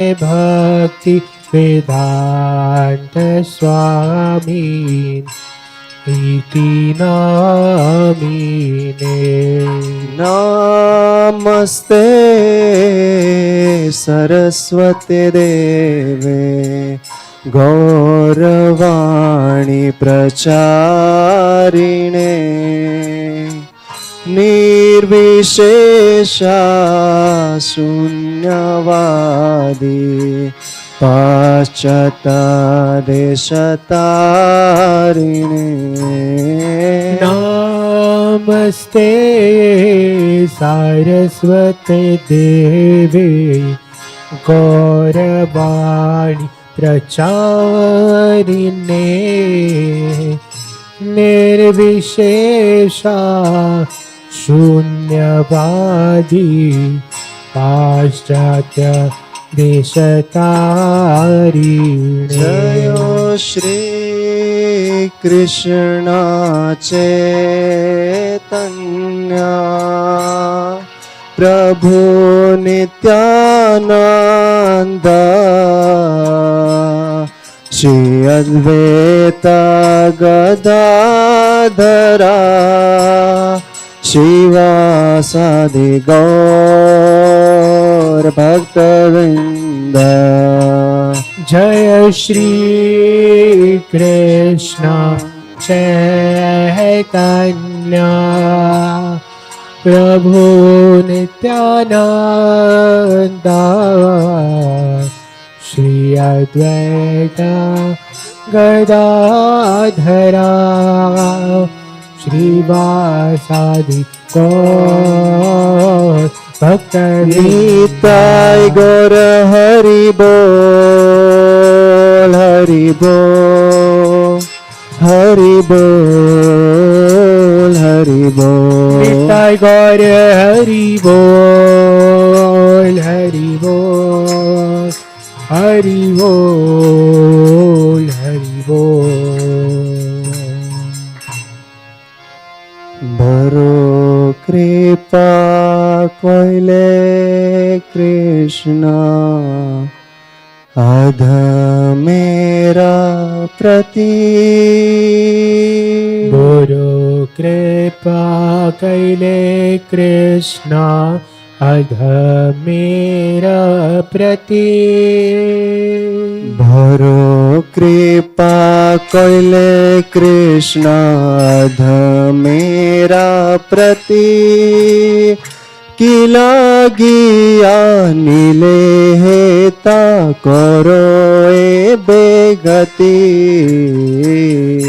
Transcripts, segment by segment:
भक्ति वेदांत स्वामी इति नामिने। नमस्ते सरस्वती देवे गौरवाणी प्रचारिणे निर्विशेषा शून्यवादी पाश्चात्यदेशतारिणे। नमस्ते सारस्वते देवे गौरवाणी प्रचारिणे निर्विशेषा शून्यवादी पाश्चात्य देशतारिणे। जय श्री कृष्ण चैतन्य प्रभु नित्यानंद श्री अद्वैत गदाधरा शिवासादि गौर भक्तवृंद। जय श्री कृष्ण चैतन्य प्रभु नित्यानंद श्री अद्वैत गदाधरा श्रीवासादि गौर निताय गौर हरि बोल हरि बोल हरि बोल हरि बोल। निताय गौर हरि बोल हरि बोल हरि बोल हरि बोल। भरो कृपा कोइले कृष्ण अध मेरा प्रति। गुरु कृपा कैले कृष्ण अध मेरा प्रति। भरो कृपा कैले कृष्ण अध मेरा प्रति। कि लागिया नीले हेता करो ए बेगति।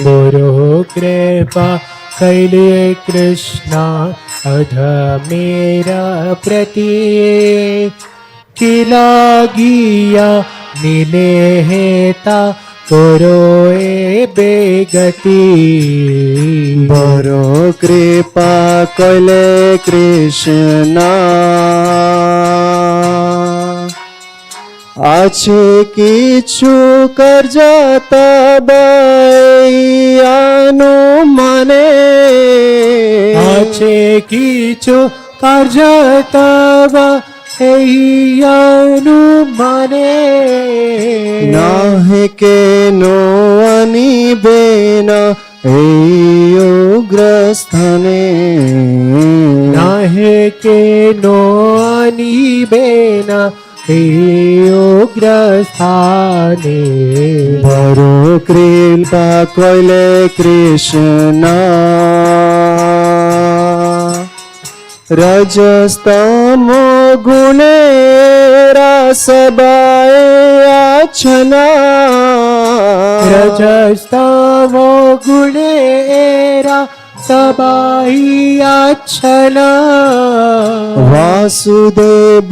गुरु कृपा कैले कृष्ण अध मेरा प्रति। कि लागिया नीले हेता करो ए बेगति। बरो कृपा कैले कृष्ण আছে কিছু কার্যত বয়ানো মানে। আছে কিছু কার্যত এই অনুমানে। নাহে কেন আনিবে না এই উগ্রস্থানে। নাহে কেন আনিবে না এই উগ্রস্থানে। বড় কৃপা কইলে কৃষ্ণ रजस्तम गुणे रसबाए आछना। रजस्तम गुणे रसबाई आछना। वासुदेव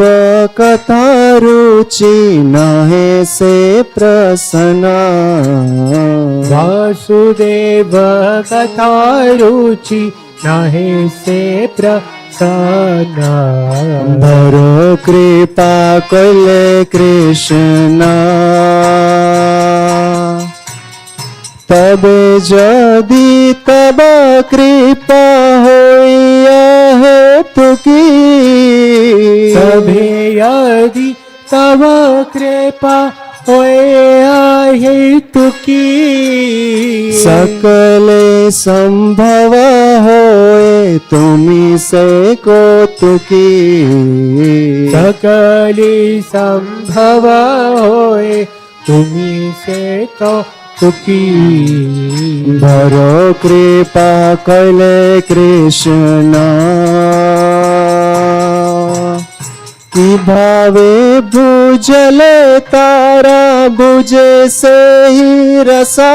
कथा रुचि नहे से प्रसन्ना। वासुदेव कथा रुचि नहे से प्रसन्ना। बरो कृपा कइले कृष्ण तबे जदि तब कृपा होइया हेतु की। तबे यदि तव कृपा होए अहेतुकी सकले संभव होए तुमी से कौतुकी सकली संभव होए तुम्ही से कौतुकी भरो कृपा कैले कृष्ण की भावे भूजले तारा बुझे से ही रसा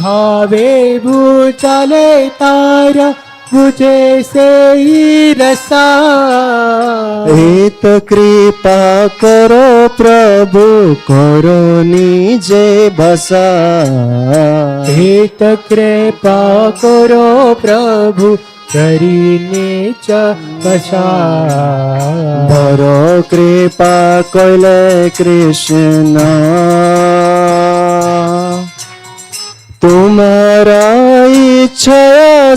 भावे भूचले तारा मुझे से ही रसा हित कृपा करो प्रभु करो निजे बसा हित कृपा करो प्रभु करीने च बसा भरो कृपा कैले कृष्ण तुम्हारा इच्छा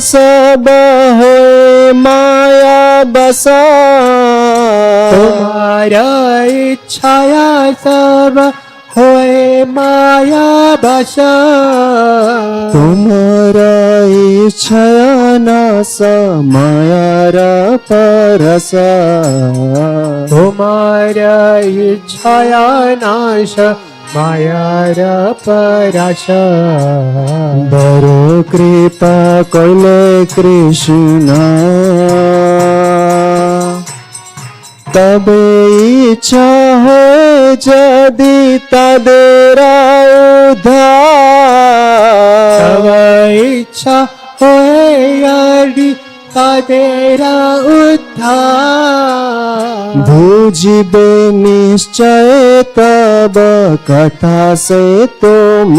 सब होए माया बसा तुम्हारा इच्छाया सब होए माया बसा तुम्हारा इच्छा नास माया परसा तुम्हारा इच्छाया नाश मायार पराश भरो कृपा कैले कृष्ण तबे इच्छा है यदि तदेरा उद्धार तव इच्छा होए यदि तदेरा उद्धार भूजिबे निश्चय तब कथा से तुम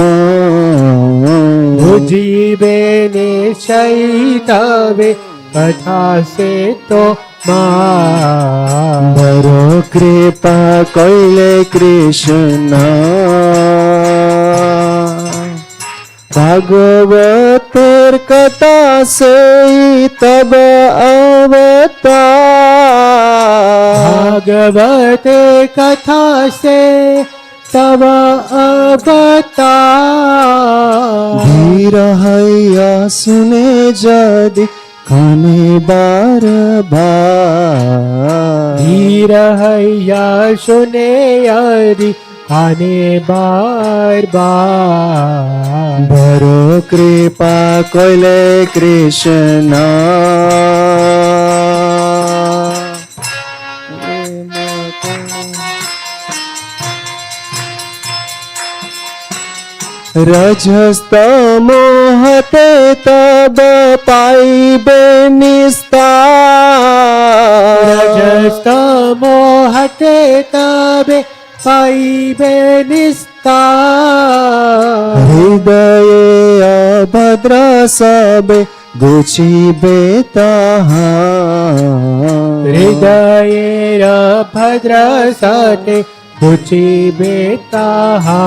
जीवे निश्चय तवे कथा से तो मां भरो कृपा कैले कृष्ण भागवतेर कथा से तब अवतार भागवते कथा से तब अवतार धीर हैया सुने जदि काने बार बार धीर हैया सुने यदि आने बार बार भरो कृपा कैले कृष्ण रजस्त मोहते तब पाइबे निस्तार रजस्त मोहते तबे पाइबे निस्तार हृदय अभद्र सबे गुछिबे ताहा हृदयेर भद्र सते कुचि बेताहा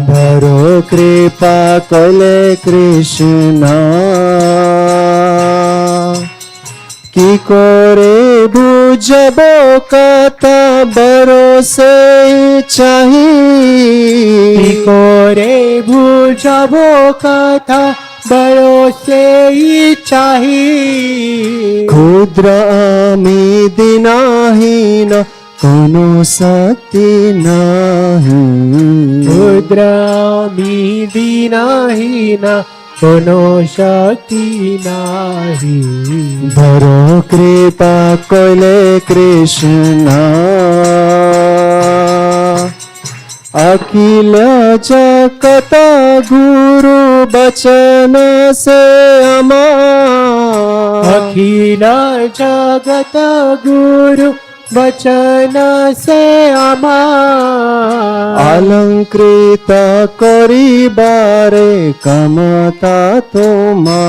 भरो कृपा कैले कृष्ण की करे बुझबो कथा भरोसे चाही कोरे बुझबो कथा बड़ो से ही चाही क्षुद्र आमी दिनाहीन कोनो शक्ति नाही रुद्रामी दीनाहीना कोनो शक्ति नाही भरो कृपा कैले कृष्ण अखिल जगत गुरु बचन से अमा अखिल जगत गुरु वचन से अमा अलंकृत करिबारे कमता तोमा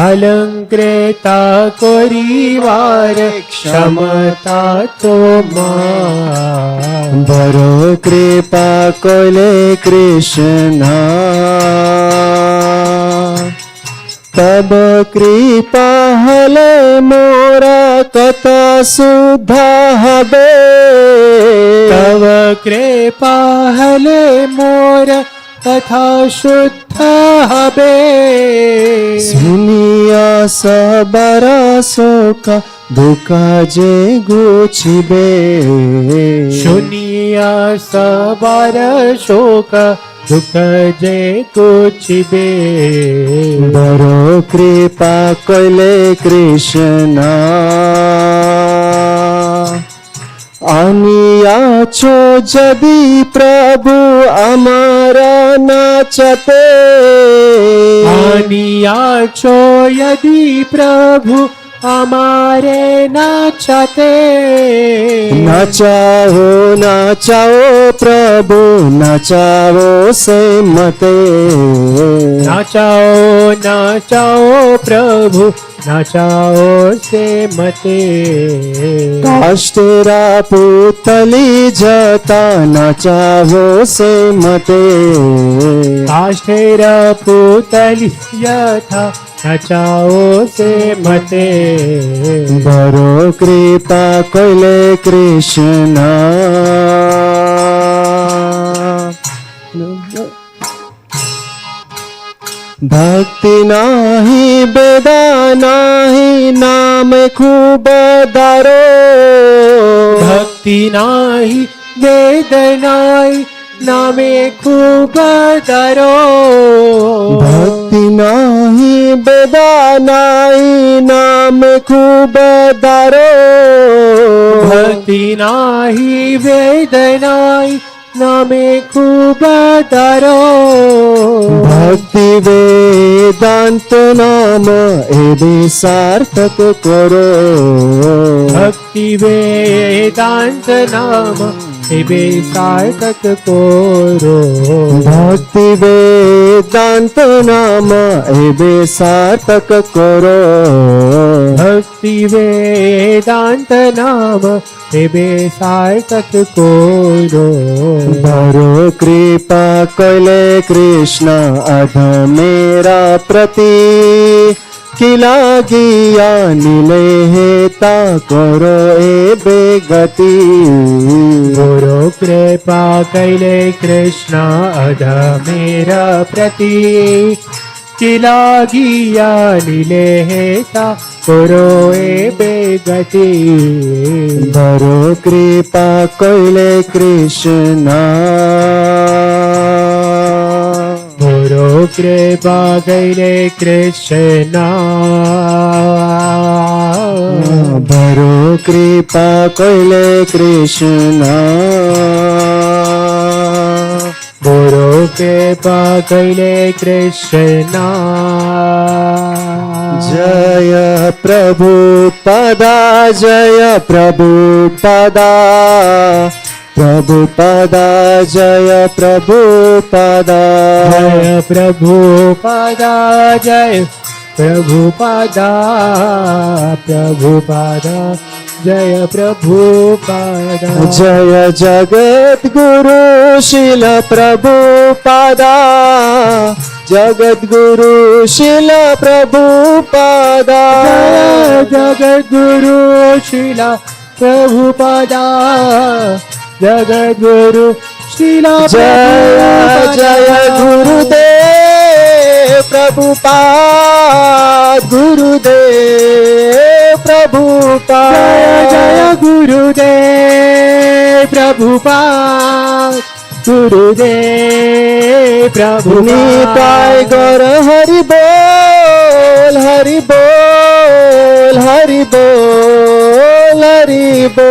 अलंकृता करिवार क्षमता तो भरो कृपा कैले कृष्ण तब कृपा હલે મોરા કથા સુધા હવે तव कृपा हले मोर तथा शुद्ध हबे સુનિયા સબરા શોકા દુઃખા જે ગુછિબે शून्य सबर शोक दुख जे कुछ बे બરો કૃપા કલે કૃષ્ણ આનિયા છો જદી પ્રભુ અમારા નાચતે आनिया छो यदि प्रभु हमारे नाचते નાચાઓ નાચાઓ પ્રભુ નાચાવો સે મતે नाचाओ नाचाओ प्रभु नाचाओ से मते કાષ્ટેરા પૂતલી જતા નાચાવો સે મતે काष्ठेर पुतली यथा नचाओ से मते બરો કૃપા કલે કૃષ્ણ ભક્તિ નાહી બેદા નાહી નામ ખૂબ દારો भक्ति नाही वेद नाही नामे खूब दरो ભક્તિ નાહી બેદા નાહી નામ ખૂબ દારો भक्ति नाही वेद नाही नामे खूब दरो ભક્તિ વેદાંત નામ એ બે સાર્થક કરો भक्ति वेदांत नाम एबे सार्थक कोरो ભક્તિ વેદાંત નામ એ બે સાર્થક કરો भक्ति वेदांत नाम एबे सार्थक कोरो બરો કૃપા કલે કૃષ્ણ અધ મેરા પ્રતિ કિલા ગયા નીલે હેતા કરો એ બે ગતિ गुरु कृपा कैले कृष्ण अध मेरा प्रति किला गिया लीले हेता गुरु ए बेगति બરો કૃપા કલે કૃષ્ણ गुरु कृपा कैले कृष्ण બરો કૃપા કલે કૃષ્ણ गुरु कृपा कैले कृष्ण જય પ્રભુ પદા જય પ્રભુ પદા પ્રભુ પદા જય પ્રભુ પદા जय प्रभु पदा जय प्रभु पदा प्रभु पदा जय प्रभु पदा જય જગત ગુરુ શીલ પ્રભુ પદા જગત ગુરુ શીલ પ્રભુ પદા जगत गुरु शिला प्रभु पदा जगत गुरु शिला જય જય ગુરુદેવ પ્રભુપાદ ગુરુદેવ પ્રભુપાદ जय गुरुदेव प्रभुपाद गुरुदेव प्रभु નિતાય ગોર હરિ બોલ હરિ બોલ હરિ બોલ હરિ બોલ